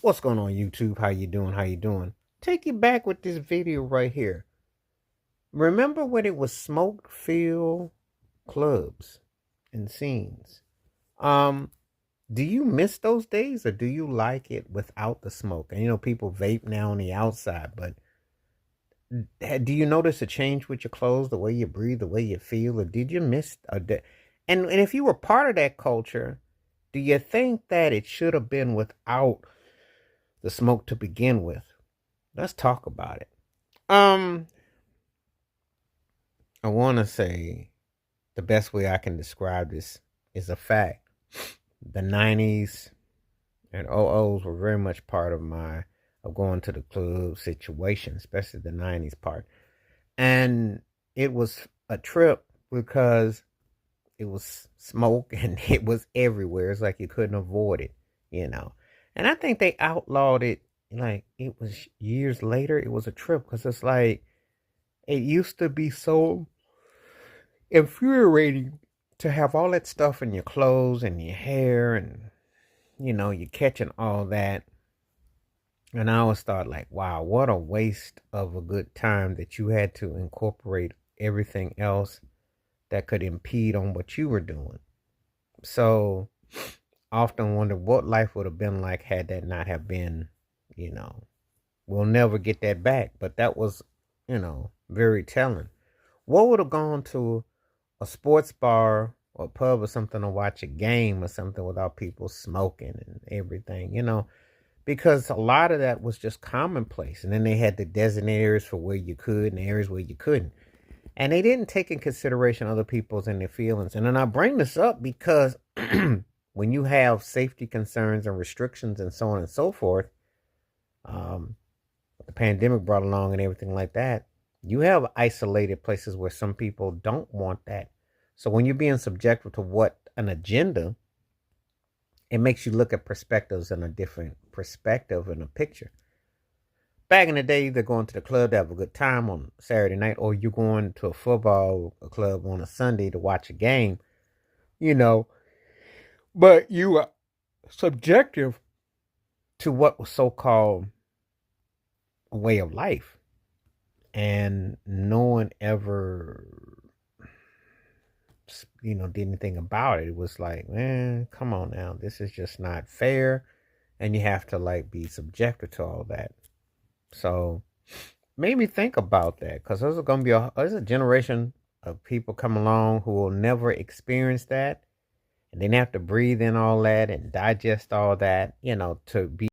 What's going on, YouTube? How you doing? How you doing? Take you back with this video right here. Remember when it was smoke-filled clubs and scenes? Um, do you miss those days, or do you like it without the smoke? And people vape now on the outside, but do you notice a change with your clothes, the way you breathe, the way you feel, or did you miss and if you were part of that culture, do you think that it should have been without the smoke to begin with? Let's talk about it. Um, I want to say the best way I can describe this is a fact. The 90s and 00s were very much part of my of going to the club situation, especially the 90s part. And it was a trip because it was smoke and it was everywhere. It's like you couldn't avoid it. And I think they outlawed it, like it was years later. It was a trip because it's like it used to be so infuriating to have all that stuff in your clothes and your hair, and you're catching all that. And I always thought, like, wow, what a waste of a good time that you had to incorporate everything else that could impede on what you were doing. So often wonder what life would have been like had that not have been. you know we'll never get that back, but that was very telling. What would have gone to a sports bar or pub or something to watch a game or something without people smoking and everything, because a lot of that was just commonplace. And then they had the designated areas for where you could and areas where you couldn't. And they didn't take in consideration other people's and their feelings. And then I bring this up because when you have safety concerns and restrictions and so on and so forth, the pandemic brought along and everything like that, you have isolated places where some people don't want that. So when you're being subjected to what an agenda, it makes you look at perspectives in a different perspective in a picture. Back in the day, they're going to the club to have a good time on Saturday night, or you're going to a football club on a Sunday to watch a game, you know, but you are subjective to what was so called a way of life. And no one ever did anything about it. It was like, man, come on now, this is just not fair. And you have to like be subjected to all that. So made me think about that, because there's a generation of people come along who will never experience that, and then have to breathe in all that and digest all that, to be